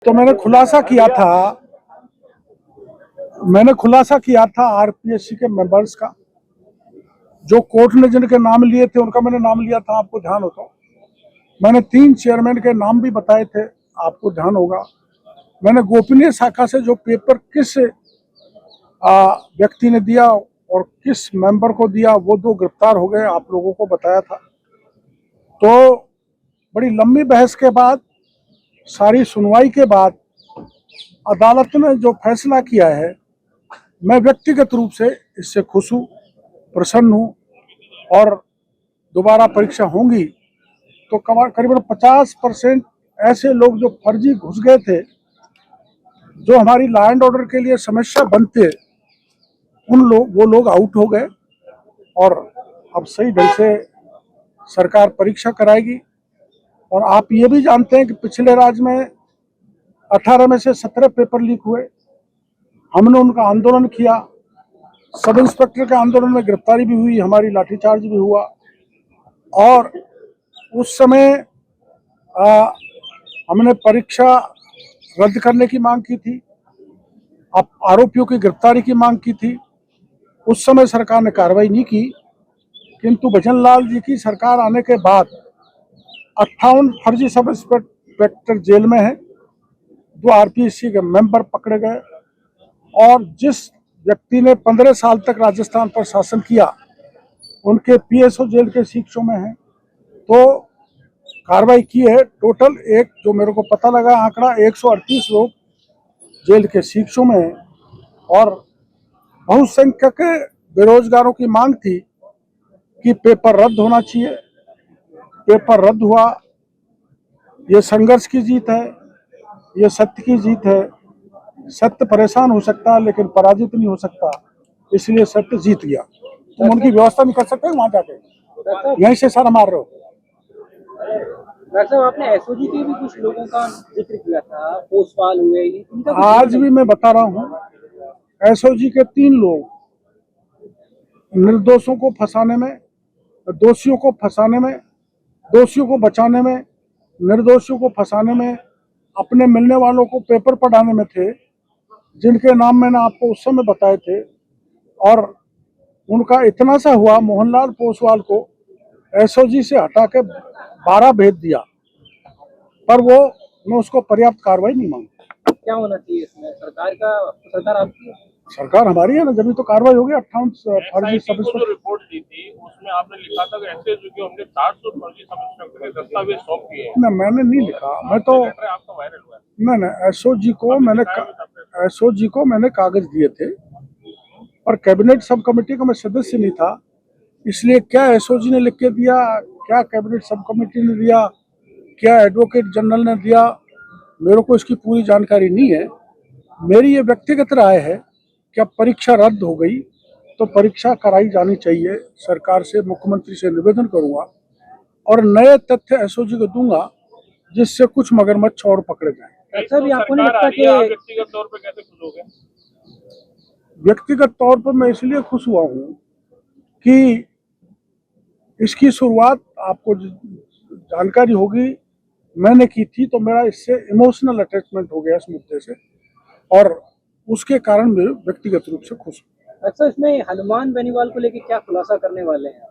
तो मैंने खुलासा किया था आरपीएससी के मेंबर्स का। जो कोर्ट ने जिनके नाम लिए थे उनका मैंने नाम लिया था, आपको ध्यान हो तो। मैंने 3 चेयरमैन के नाम भी बताए थे, आपको ध्यान होगा। मैंने गोपनीय शाखा से जो पेपर किस व्यक्ति ने दिया और किस मेंबर को दिया, वो 2 गिरफ्तार हो गए, आप लोगों को बताया था। तो बड़ी लंबी बहस के बाद, सारी सुनवाई के बाद अदालत ने जो फैसला किया है, मैं व्यक्तिगत रूप से इससे खुश हूँ, प्रसन्न हूँ। और दोबारा परीक्षा होंगी तो करीबन 50% ऐसे लोग जो फर्जी घुस गए थे, जो हमारी लॉ एंड ऑर्डर के लिए समस्या बनते, वो लोग आउट हो गए। और अब सही ढंग से सरकार परीक्षा कराएगी। और आप ये भी जानते हैं कि पिछले राज्य में 18 में से 17 पेपर लीक हुए। हमने उनका आंदोलन किया, सब इंस्पेक्टर के आंदोलन में गिरफ्तारी भी हुई, हमारी लाठीचार्ज भी हुआ। और उस समय हमने परीक्षा रद्द करने की मांग की थी, आरोपियों की गिरफ्तारी की मांग की थी। उस समय सरकार ने कार्रवाई नहीं की, किंतु भजन लाल जी की सरकार आने के बाद 58 फर्जी सब इंस्पेक्टर जेल में हैं, 2 आरपीएससी के मेंबर पकड़े गए। और जिस व्यक्ति ने 15 साल तक राजस्थान पर शासन किया, उनके पीएसओ जेल के शिक्षों में हैं। तो कार्रवाई की है। टोटल एक जो मेरे को पता लगा आंकड़ा, 138 लोग जेल के शिक्षों में हैं। और बहुसंख्यक बेरोजगारों की मांग थी कि पेपर रद्द होना चाहिए। पेपर रद्द हुआ। ये संघर्ष की जीत है, ये सत्य की जीत है। सत्य परेशान हो सकता है लेकिन पराजित नहीं हो सकता, इसलिए सत्य जीत गया। तुम उनकी व्यवस्था नहीं कर सकते वहां जाके, यहीं से सर मार रहे हो। डॉक्टर साहब, आपने एसओजी के भी कुछ लोगों का जिक्र किया था, पोस्टवाल हुए, आज भी मैं बता रहा हूँ, एसओजी के 3 लोग निर्दोषों को फंसाने में, दोषियों को फंसाने में, दोषियों को बचाने में, निर्दोषियों को फंसाने में, अपने मिलने वालों को पेपर पढ़ाने में थे, जिनके नाम मैंने आपको उस समय बताए थे। और उनका इतना सा हुआ, मोहनलाल पोसवाल को एसओजी से हटा के 12 भेज दिया, पर मैं उसको पर्याप्त कार्रवाई नहीं मांगता। क्या होना चाहिए इसमें? सरकार आपकी, सरकार हमारी है ना, जब तो कार्रवाई होगी। 58 फर्जी सब जो रिपोर्ट दी थी उसमें आपने लिखा था कि ऐसे जो कि हमने 400 फर्जी सब इंस्पेक्टर के दस्तावेज सौंप दिए हैं। ना, मैंने नहीं लिखा। मैं तो आपका वायरल हुआ है। नहीं, एसओजी को मैंने कागज दिए थे, और कैबिनेट सब कमेटी का मैं सदस्य नहीं था, इसलिए क्या एसओजी ने लिख के दिया, क्या कैबिनेट सब कमेटी ने दिया, क्या एडवोकेट जनरल ने दिया, मेरे को इसकी पूरी जानकारी नहीं है। मेरी ये व्यक्तिगत राय है कि अब परीक्षा रद्द हो गई तो परीक्षा कराई जानी चाहिए। सरकार से, मुख्यमंत्री से निवेदन करूंगा और नए तथ्य एसओजी को दूंगा, जिससे कुछ मगरमच्छ और पकड़े जाए। अच्छा, भी आपको नहीं लगता कि व्यक्तिगत तौर पर कैसे खुश हो गए? व्यक्तिगत तौर पर मैं इसलिए खुश हुआ हूँ कि इसकी शुरुआत, आपको जानकारी होगी, मैंने की थी, तो मेरा इससे इमोशनल अटैचमेंट हो गया इस मुद्दे से, और उसके कारण मैं व्यक्तिगत रूप से खुश हूँ। अच्छा, इसमें हनुमान बेनीवाल को लेकर क्या खुलासा करने वाले हैं?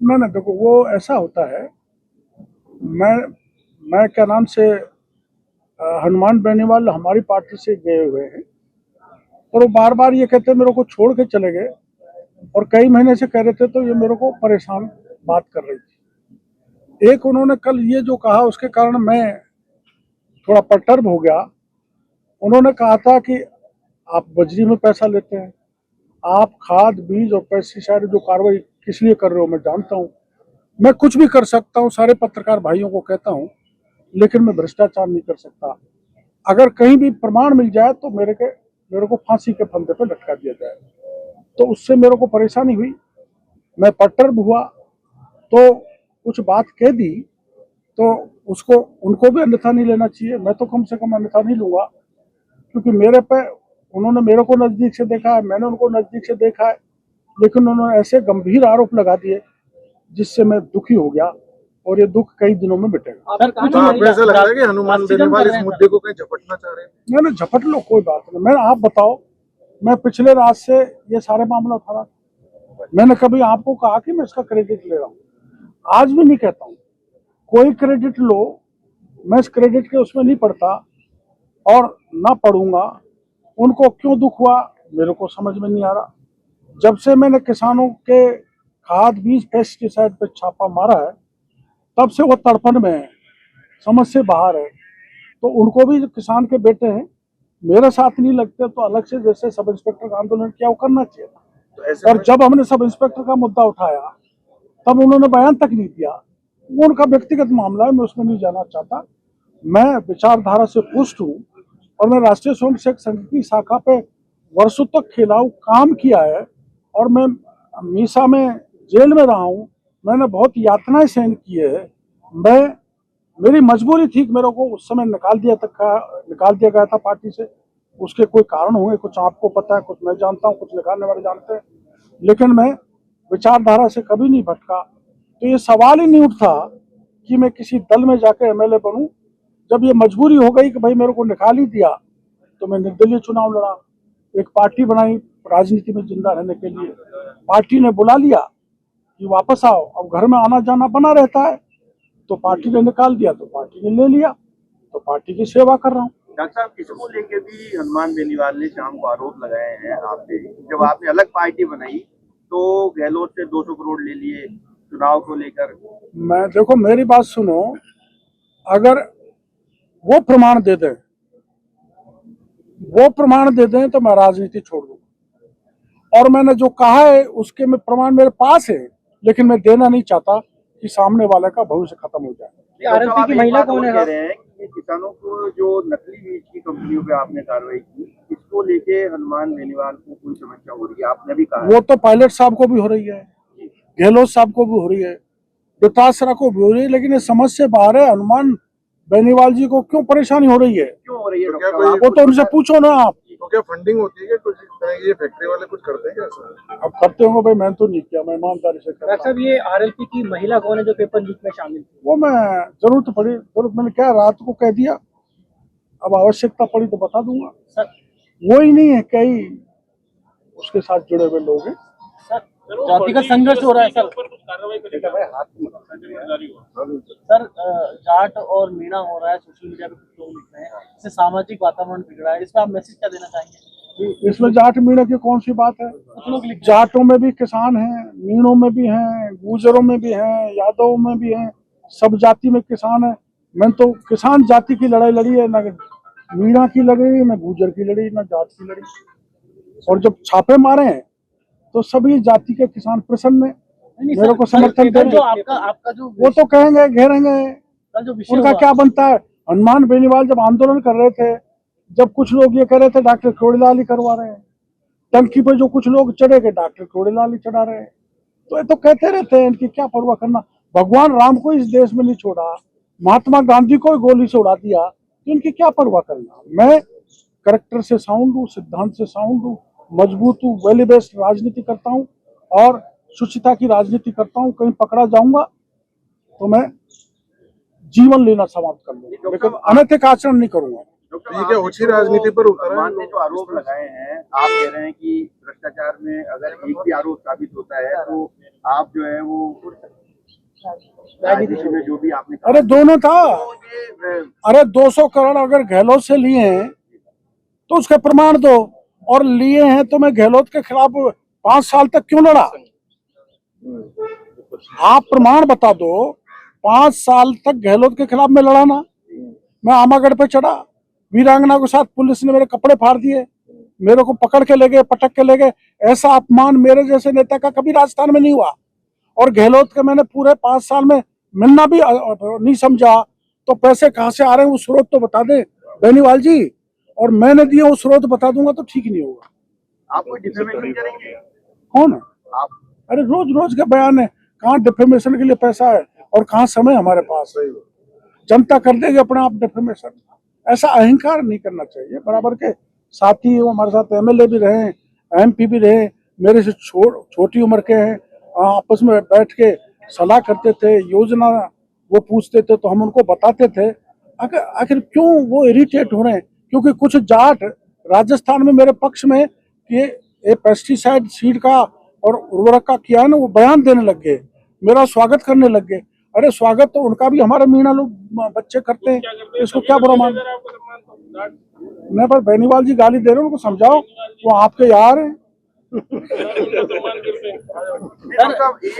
ना, देखो, वो ऐसा होता है, मैं क्या नाम से, हनुमान बेनीवाल हमारी पार्टी से गए हुए हैं, और वो बार बार ये कहते मेरे को छोड़ के चले गए, और कई महीने से कह रहे थे, तो ये मेरे को परेशान बात कर रही थी। एक उन्होंने कल ये जो कहा, उसके कारण मैं थोड़ा परटर्ब हो गया। उन्होंने कहा था कि आप बजरी में पैसा लेते हैं, आप खाद बीज और पेस्टिसाइड जो कार्रवाई किस लिए कर रहे हो मैं जानता हूँ, मैं कुछ भी कर सकता हूँ, सारे पत्रकार भाइयों को कहता हूँ, लेकिन मैं भ्रष्टाचार नहीं कर सकता। अगर कहीं भी प्रमाण मिल जाए तो मेरे को फांसी के फंदे पे लटका दिया जाए। तो उससे मेरे को परेशानी हुई, मैं परटर्ब हुआ, तो कुछ बात कह दी, तो उनको भी अन्यथा नहीं लेना चाहिए। मैं तो कम से कम अन्यथा नहीं लूंगा, क्योंकि उन्होंने मेरे को नजदीक से देखा है, मैंने उनको नजदीक से देखा है, लेकिन उन्होंने ऐसे गंभीर आरोप लगा दिए जिससे मैं दुखी हो गया। और ये दुख कई दिनों में मिटेगा। आपने कहा तो ना आपको ऐसा लगता है कि हनुमान बेनीवाल इस मुद्दे को कहीं झपटना चाह रहे हैं? मैंने झपट लो, कोई बात नहीं। मैं आप बताओ, मैं पिछले रात से ये सारे मामला उठा रहा था। मैंने कभी आपको कहा कि मैं इसका क्रेडिट ले रहा हूँ? आज भी नहीं कहता हूँ। कोई क्रेडिट लो, मैं इस क्रेडिट के उसमें नहीं पड़ता और ना पढ़ूंगा। उनको क्यों दुख हुआ मेरे को समझ में नहीं आ रहा। जब से मैंने किसानों के खाद बीज पेस्टिसाइड पे छापा मारा है, तब से वो तड़पण में है, समझ से बाहर है। तो उनको भी जो किसान के बेटे हैं, मेरे साथ नहीं लगते तो अलग से जैसे सब इंस्पेक्टर का आंदोलन किया वो करना चाहिए था। तो ऐसे और में जब हमने सब इंस्पेक्टर का मुद्दा उठाया तब उन्होंने बयान तक नहीं दिया। वो उनका व्यक्तिगत मामला है, मैं उसमें नहीं जाना चाहता। मैं विचारधारा से पुष्ट हूँ और मैं राष्ट्रीय स्वयंसेवक संघ की शाखा पे वर्षों तक खिलाऊ काम किया है और मैं मीसा में जेल में रहा हूँ। मैंने बहुत यातनाएं सहन की है। मेरी मजबूरी थी कि मेरे को उस समय निकाल दिया गया था पार्टी से। उसके कोई कारण होंगे, कुछ आपको पता है, कुछ मैं जानता हूँ, कुछ निकालने वाले जानते हैं। लेकिन मैं विचारधारा से कभी नहीं भटका। तो ये सवाल ही नहीं उठता कि मैं किसी दल में जाकर एमएलए बनूं। जब ये मजबूरी हो गई कि भाई मेरे को निकाल ही दिया, तो मैं निर्दलीय चुनाव लड़ा। एक पार्टी बनाई राजनीति में जिंदा रहने के लिए। पार्टी ने बुला लिया कि वापस आओ। अब घर में आना जाना बना रहता है, तो पार्टी ने निकाल दिया तो पार्टी ने ले लिया, तो पार्टी की सेवा कर रहा हूँ। डॉक्टर साहब, इसको लेके भी हनुमान बेनीवाल ने शाम को आरोप लगाए हैं आप पे। जब आपने अलग पार्टी बनाई तो गहलोत से 200 करोड़ ले लिए चुनाव को लेकर। मैं देखो, मेरी बात सुनो, अगर वो प्रमाण दे दें तो मैं राजनीति छोड़ दूंगा। और मैंने जो कहा है उसके में प्रमाण मेरे पास है, लेकिन मैं देना नहीं चाहता कि सामने वाले का भविष्य खत्म हो जाए। आरएलपी की महिला कौन है? कह रहे हैं कि ये किसानों को जो नकली बीज की कंपनियों पे आपने कार्रवाई की, इसको लेके हनुमान बेनीवाल को कोई समस्या हो रही है, आपने भी कहा। वो तो पायलट साहब को भी हो रही है, गहलोत साहब को भी हो रही है, दुतासरा को भी हो रही है, लेकिन ये समझ से बाहर है हनुमान बेनीवाल जी को क्यों परेशानी हो रही है। क्यों हो रही है तो क्या डॉक्टर कोई- साहब? वो तो उनसे पूछो ना आप। तो क्या फंडिंग होती है कि कुछ इस तरह की ये फैक्ट्री वाले कुछ करते हैं क्या सर? अब करते होंगे भाई, मैं तो नहीं किया, मैं ईमानदारी से डॉक्टर करता। साहब, ये आरएलपी की महिला कौन है जो पेपर लीक में शामिल थी? वो मैं जरूरत पड़ी, मैंने क्या रात को कह दिया, अब आवश्यकता पड़ी तो बता दूंगा। सर वो ही नहीं है, कई उसके साथ जुड़े हुए लोग हैं। सर जातिगत संघर्ष हो रहा है सर। कुछ कार्रवाई करेगा जिम्मेदारी हो। सर जाट और मीणा हो रहा है, सोशल मीडिया पे कुछ लोग लिख रहे हैं, इससे सामाजिक वातावरण बिगड़ा है। इस पर आप मैसेज क्या देना चाहेंगे? इसमें जाट मीणा की कौन सी बात है? कुछ लोग लिख जाटों में भी किसान हैं, मीणों में भी हैं, गुजरों में भी हैं, यादवों में भी हैं, सब जाति में किसान है। मैंने तो किसान जाति की लड़ाई लड़ी है, ना मीणा की लड़ी, ना गुजर की लड़ी, ना जाट की लड़ी। और जब छापे मारे हैं तो सभी जाति के किसान प्रसन्न है, मेरे को समर्थन दे रहे जो हैं। आपका जो वो तो कहेंगे, घेरेंगे, कल जो विषय उनका हुआ, क्या बनता है। हनुमान बेनीवाल जब आंदोलन कर रहे थे, जब कुछ लोग ये कह रहे थे डॉक्टर कोड़ीलाल ही करवा रहे हैं, टंकी पे जो कुछ लोग चढ़े गए डॉक्टर कोड़ीलाल ही चढ़ा रहे हैं, तो ये तो कहते रहते हैं, इनकी क्या परवाह करना। भगवान राम को इस देश में नहीं छोड़ा, महात्मा गांधी को गोली से उड़ा दिया, तो इनकी क्या परवाह करना। मैं करेक्टर से साउंड हूँ, सिद्धांत से साउंड हूँ, मजबूत हूँ, वैल्यू बेस्ड राजनीति करता हूँ और शुचिता की राजनीति करता हूँ। कहीं पकड़ा जाऊंगा तो मैं जीवन लेना समाप्त कर लूंगा, लेकिन अनैतिक आचरण नहीं करूंगा। ये क्या ओछी राजनीति पर उतर रहे हैं हनुमान ने जो आरोप लगाए हैं, आप कह रहे हैं कि भ्रष्टाचार में अगर एक भी आरोप साबित होता है तो आप जो है वो राजनीति में जो भी आपने कहा, अरे दोनों था। तो ये अरे 200 करोड़ अगर गहलोत से लिए हैं तो उसका प्रमाण दो, और लिए हैं तो मैं गहलोत के खिलाफ 5 साल तक क्यों लड़ा। आप प्रमाण बता दो। 5 साल तक गहलोत के खिलाफ मैं लड़ा ना। मैं आमागढ़ पे चढ़ा, वीरांगना के साथ पुलिस ने मेरे कपड़े फाड़ दिए, मेरे को पकड़ के ले गए, पटक के ले गए। ऐसा अपमान मेरे जैसे नेता का कभी राजस्थान में नहीं हुआ। और गहलोत के मैंने पूरे 5 साल में मिलना भी नहीं समझा, तो पैसे कहाँ से आ रहे हैं वो स्रोत तो बता दे बेनीवाल जी, और मैंने दिए वो स्रोत बता दूंगा तो ठीक नहीं होगा। आप कोई डिफेमेशन करेंगे? कौन है? आप अरे रोज रोज के बयान है, कहाँ डिफेमेशन के लिए पैसा है और कहाँ समय हमारे पास है। जनता कर देगी अपने आप डिफेमेशन। ऐसा अहंकार नहीं करना चाहिए। बराबर के साथी वो हमारे साथ एमएलए भी रहे, एमपी भी रहे, मेरे से छोटी उम्र के हैं, आपस में बैठ के सलाह करते थे, योजना वो पूछते थे तो हम उनको बताते थे। आखिर आखिर क्यों वो इरिटेट हो रहे हैं? क्योंकि कुछ जाट राजस्थान में मेरे पक्ष में कि ये पेस्टिसाइड सीड का और उर्वरक का किया है ना, वो बयान देने लग गए, मेरा स्वागत करने लग गए। अरे स्वागत तो उनका भी हमारे मीणा लोग बच्चे करते हैं, इसको क्या बुरा मान? नहीं, पर बेनीवाल जी गाली दे रहे हैं, उनको समझाओ, वो आपके यार हैं।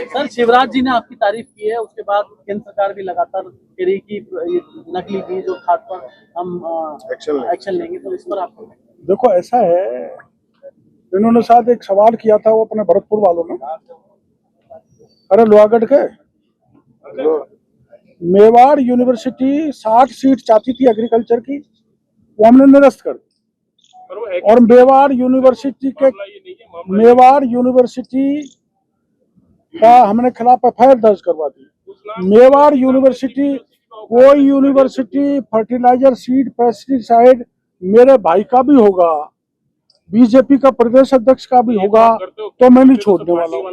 सर शिवराज जी ने आपकी तारीफ की है, उसके बाद केंद्र सरकार भी लगातार कह रही कि ये नकली बीज और खाद पर हम एक्शन लेंगे, तो इस पर आपको? देखो ऐसा है, इन्होंने शायद एक सवाल किया था वो अपने भरतपुर वालों ने, अरे लोहागढ़ के मेवाड़ यूनिवर्सिटी 60 सीट चाहती थी एग्रीकल्चर की, वो हमने निरस्त कर दी। और मेवाड़ यूनिवर्सिटी का हमने खिलाफ एफआईआर दर्ज करवा दी। मेवाड़ यूनिवर्सिटी कोई यूनिवर्सिटी फर्टिलाइजर सीड पेस्टिसाइड मेरे भाई का भी होगा, बीजेपी का प्रदेश अध्यक्ष का भी होगा, तो मैं नहीं छोड़ने वाला हूँ।